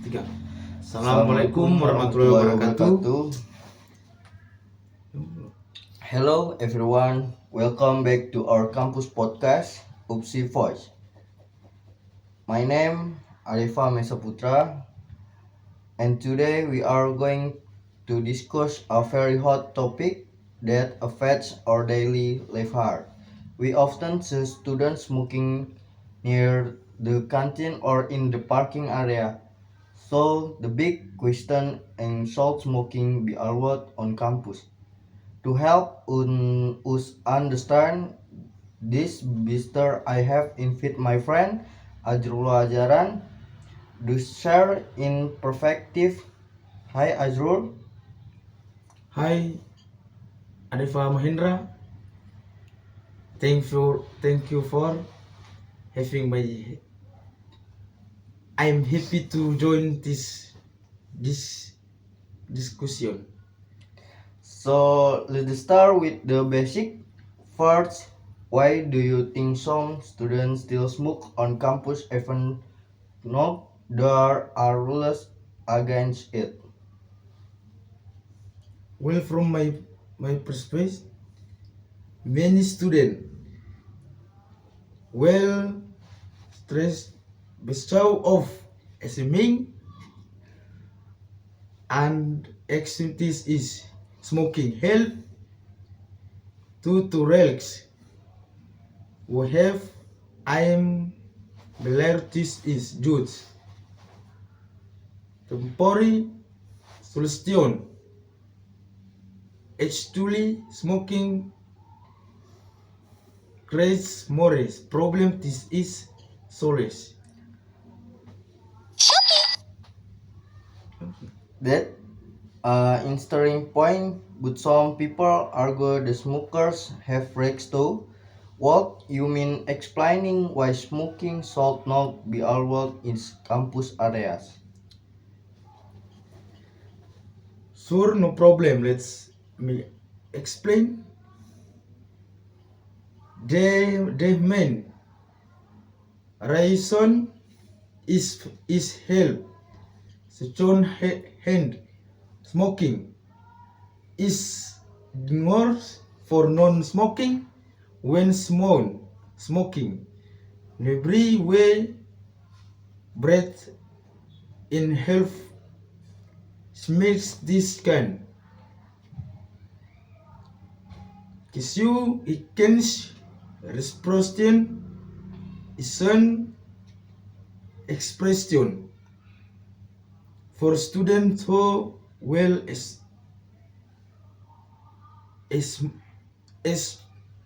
3. Assalamualaikum warahmatullahi wabarakatuh. Hello everyone, welcome back to our campus podcast, Upsi Voice. My name Arifa Mesaputra, and today we are going to discuss a very hot topic that affects our daily life hard. We often see students smoking near the canteen or in the parking area. So the big question is, should smoking be allowed on campus? To help us understand this better, I have invited my friend Azrul Ajaran to share in perspective. Hi Azrul. Hai Arifa Mahendra. Thank you for having my. I'm happy to join this discussion. So let's start with the basic. First, why do you think some students still smoke on campus even though there are rules against it? Well, from my perspective, many students well stressed bestow of assuming and activities is smoking help to relax. We have I'm Belartis is Jude. Temporary solution. Actually smoking creates more problem. This is solace. That interesting point, but some people argue the smokers have rights too. What you mean explaining why smoking should not be allowed in campus areas? Sure, no problem. Let's me explain. The main reason is help. Second hand smoking is ignored for non-smoking when smoking. Every way breath in health smells this can. Tissue against respiration is an expression for students who well is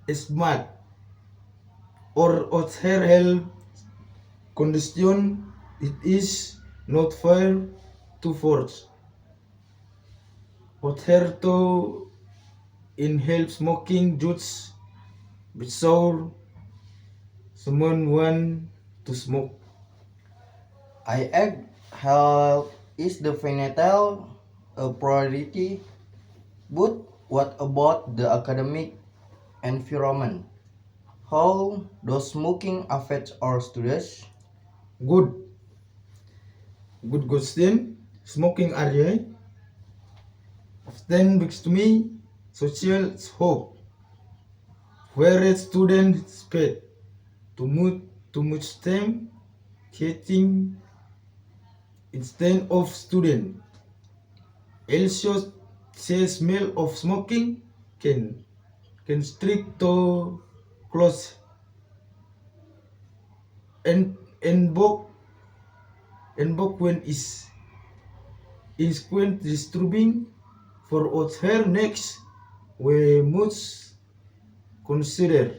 smart or other health condition. It is not fair to force other to inhale smoking juice without someone want to smoke. I add health is definitely a priority, but what about the academic environment? How does smoking affect our students? Good question. Smoking area often brings to me social hope, where students spend too much time getting instead of student. Also, the smell of smoking can strict to close and book when is quite disturbing for other next. We must consider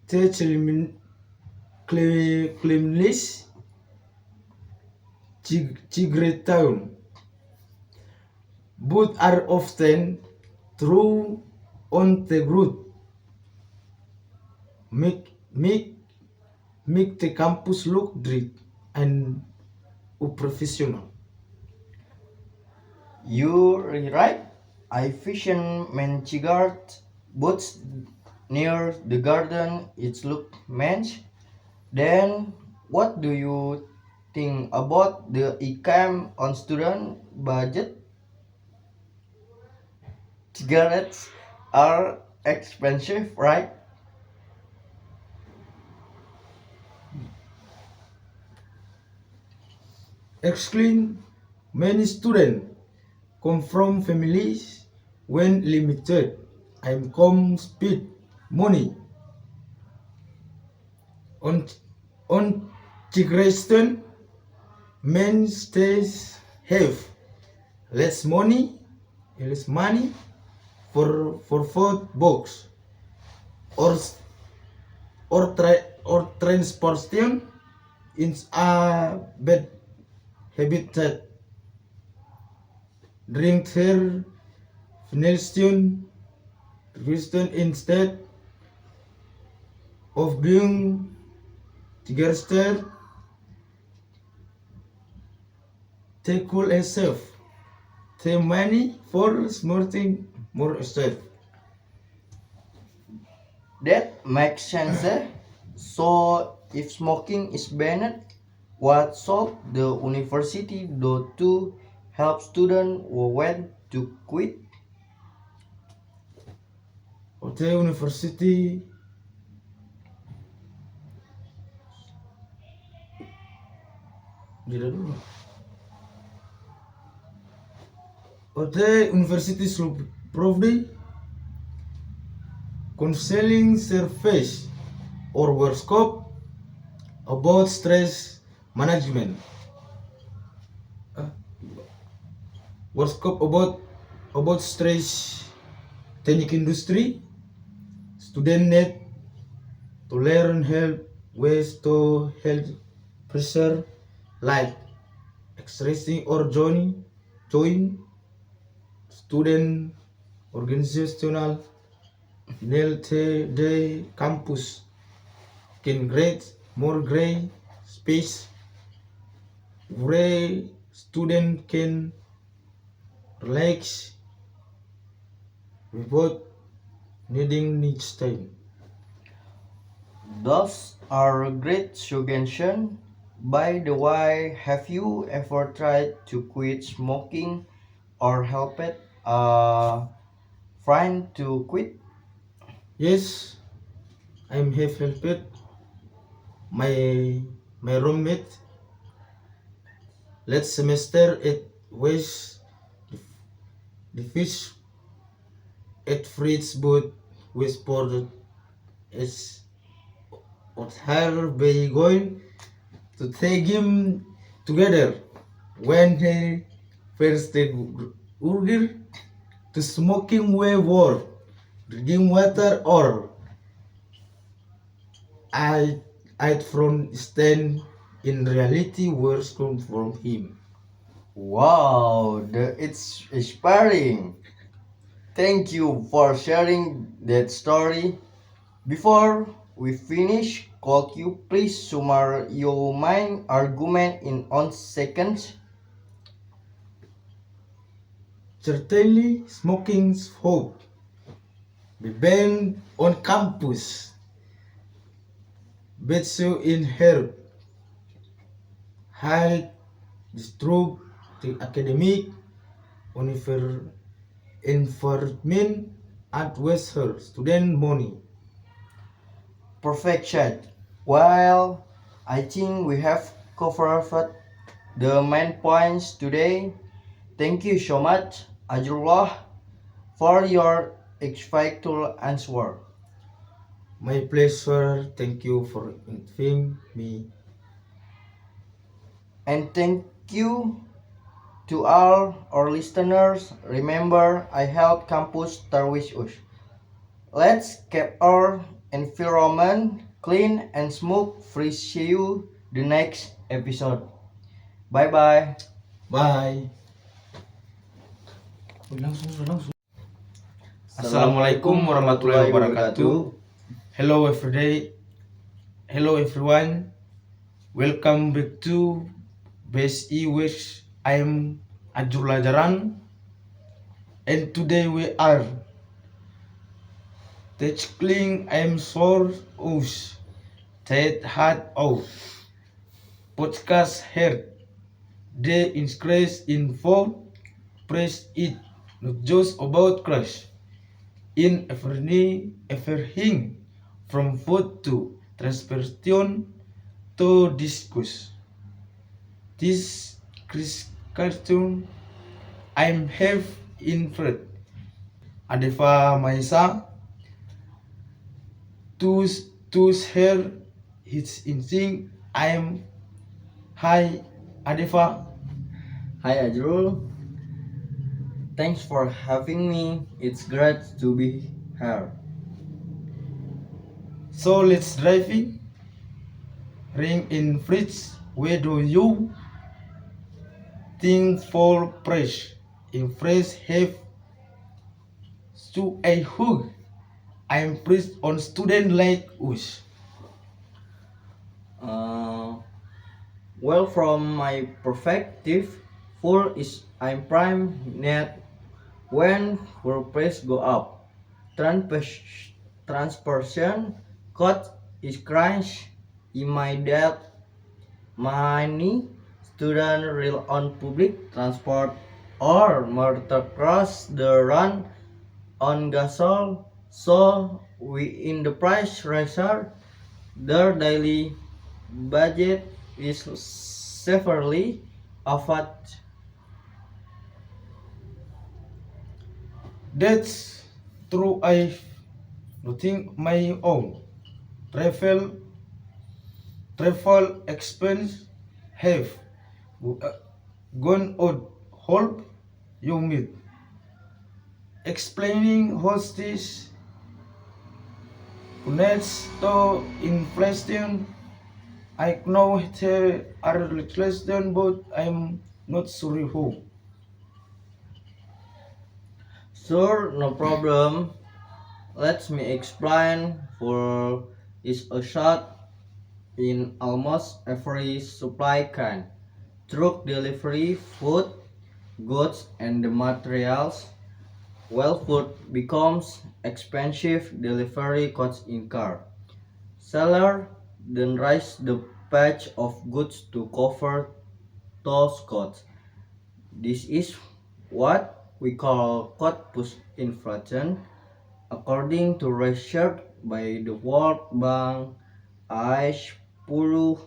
the cleanliness Town. Both are often true on the route. Make the campus look dirty and unprofessional. You're right. I vision Manchigard boots near the garden. It look mensch. Then what do you think about the e-cam on student budget, cigarettes are expensive, right? Excluding many students come from families when limited income spend money on on children. Men stays have less money for food box or or transportation in a bad habitat. Drink their Finestone instead of being together, take cool yourself. Take money for smarting more stuff. That makes sense. So, if smoking is banned, what should the university do to help students who want to quit? Hotel University Jeda dulu. Hotel University should provide counseling service or workshop about stress management. Workshop about stress technique industry. Student need to learn help ways to help pressure like expressing or join student organizational the campus can create more gray space where student can relax without needing needs time. Those are great suggestions. By the way, have you ever tried to quit smoking or helped a friend to quit? Yes, I'm have helped my roommate last semester it was the fish at Fritz but whispered as what her be going to take him together when he first urged to smoking way war drinking water or I from stand in reality words come from him. Wow, it's inspiring. Thank you for sharing that story. Before we finish, could you please summarize your main argument in 1 second? Certainly smoking's hope be banned on campus but so in her health disturb the academic environment at waste her student money. Perfect chat. Well, I think we have covered the main points today. Thank you so much, Ajullah, for your insightful answer. My pleasure. Thank you for inviting me. And thank you to all our listeners. Remember, I help campus start with us. Let's keep our environment clean and smoke free. See you the next episode. Bye bye. Bye. Assalamualaikum warahmatullahi wabarakatuh. Hello everyone. Welcome back to Best Wish. I am Ajurla Jaran, and today we are tackling I'm sure us that had out podcast heard. They increase in for praise it, not just about crush. In everything from food to transportation to discuss. This cartoon I'm have in front. Adeva Maisa to share his instinct. I'm hi Adeva. Hi Ajrul, thanks for having me. It's great to be here. So let's drive in. Ring in fridge. Where do you think for fresh? In fresh have to a hug. I'm pleased on student like us. Uh, well, from my perspective, full is I'm prime net when full price go up. Transportation cost is crunch in my debt money. Student rely on public transport or motocross the run on gasol, so we in the price riser their daily budget is severely affected. That's true. I think my own travel expense have uh, gone out. Help you meet explaining hostage connects to inflation. I know there are legislation, but I'm not sure who. Sure, no problem. Let me explain. For is a shot in almost every supply chain. Truck delivery, food, goods, and the materials. Well, food becomes expensive. Delivery costs incur. Seller then raise the price of goods to cover those costs. This is what we call cost push inflation. According to research by the World Bank, I10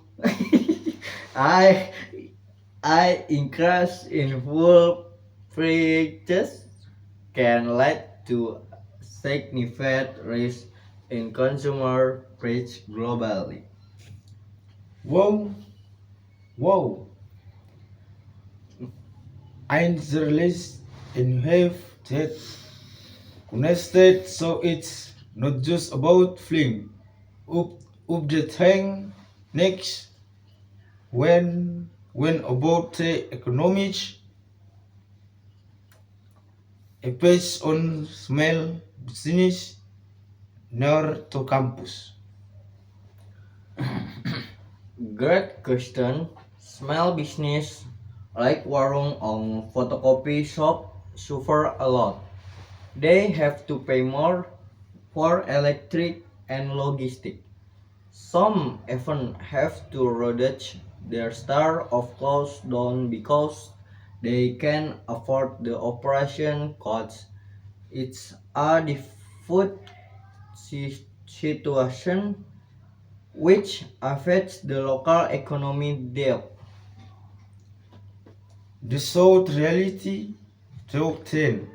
I I increase in food prices can lead to significant rise in consumer price globally. Wow, wow! I'm the list and have that connected, so it's not just about fling. Up the thing next when about the economics, a page on small business near to campus. Great question. Small business like warung or photocopy shop suffer a lot. They have to pay more for electric and logistic. Some even have to reduce their start of clothes down because they can afford the operation costs. It's a difficult situation which affects the local economy there. The short reality talk then.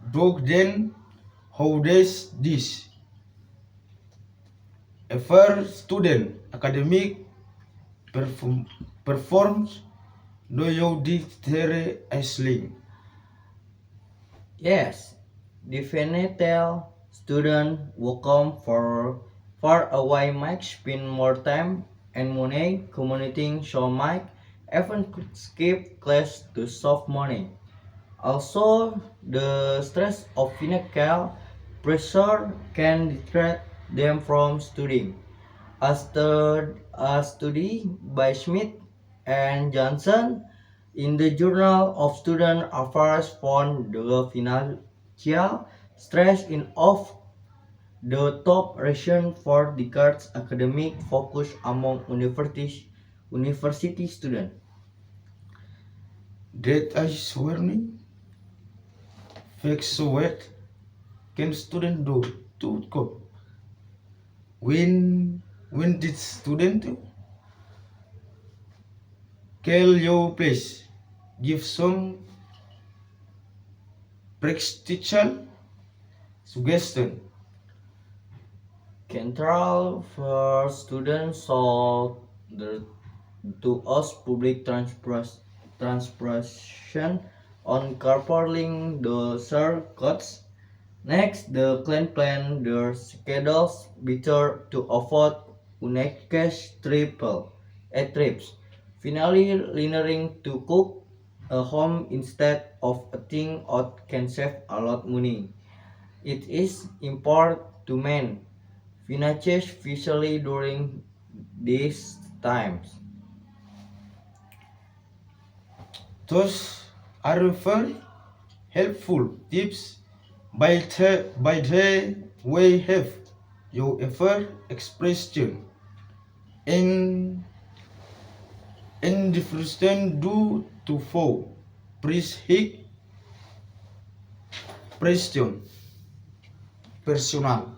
Back then, how does this? A fair student academic perform, performs no you dictate a sling. Yes, definitely student will come for far away might spend more time and money commuting so might even could skip class to save money. Also, the stress of financial pressure can detract them from studying. A study by Smith and Johnson in the Journal of Student Affairs found the financial stress in of the top reason for decreased academic focus among university university student. That ice warning. Fix so what can student do to cope? When did student kill your place? Give some practical suggestion. Central for students so the to us public transportation on carpooling the circuits. Next, the clan plan their schedules better to avoid unnecessary trips. Finally, learning to cook a home instead of eating out can save a lot money. It is important to man finances especially during these times. Those are very helpful tips. By the way, have you ever expression in indifference due to foe? Please hit question personal.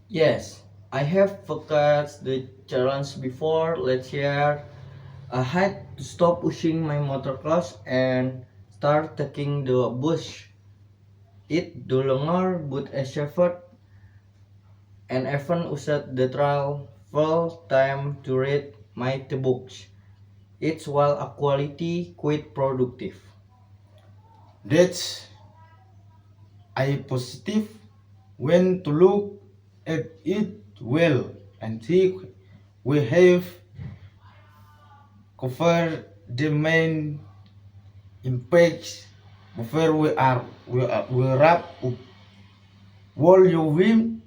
Yes, I have faced the challenge before. Let's share. I had to stop pushing my motocross and start taking the bus. It no longer but a effort and even used the travel time to read my books. It's while a quality quite productive. That's a positive when to look at it well and think we have covered the main impacts before we wrap up. While you win,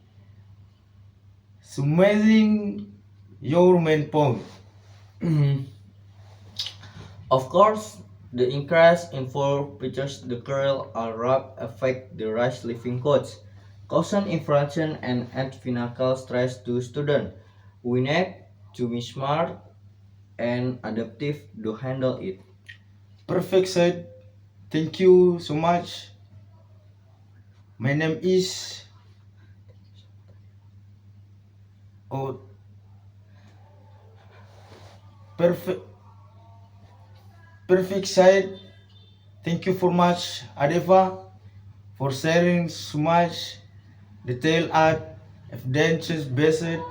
summarizing your main point. Of course, the increase in full features the curl or wrap affect the rise living costs, causing inflation and add financial stress to students. We need to be smart and adaptive to handle it. Perfect said. Thank you so much. My name is oh perfect perfect said. Thank you for much Adeva for sharing so much detail and evidence based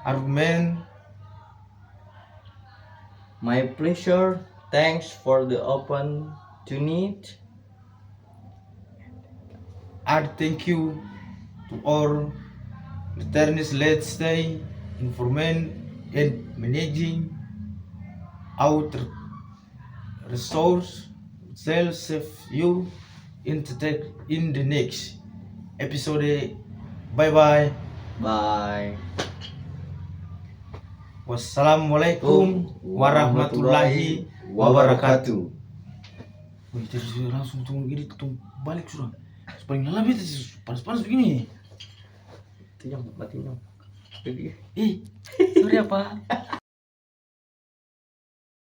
argument. My pleasure. Thanks for the opportunity. And thank you to all listeners. Let's stay informed and managing our resource shall save you in the next episode. Bye bye. Bye. Wassalamualaikum warahmatullahi wabarakatuh. Wih, tadi sudah langsung tunggu gini, tunggu balik sudah. Paling dalam itu panas-panas begini. Itu yang matinya. Ih, sorry apa?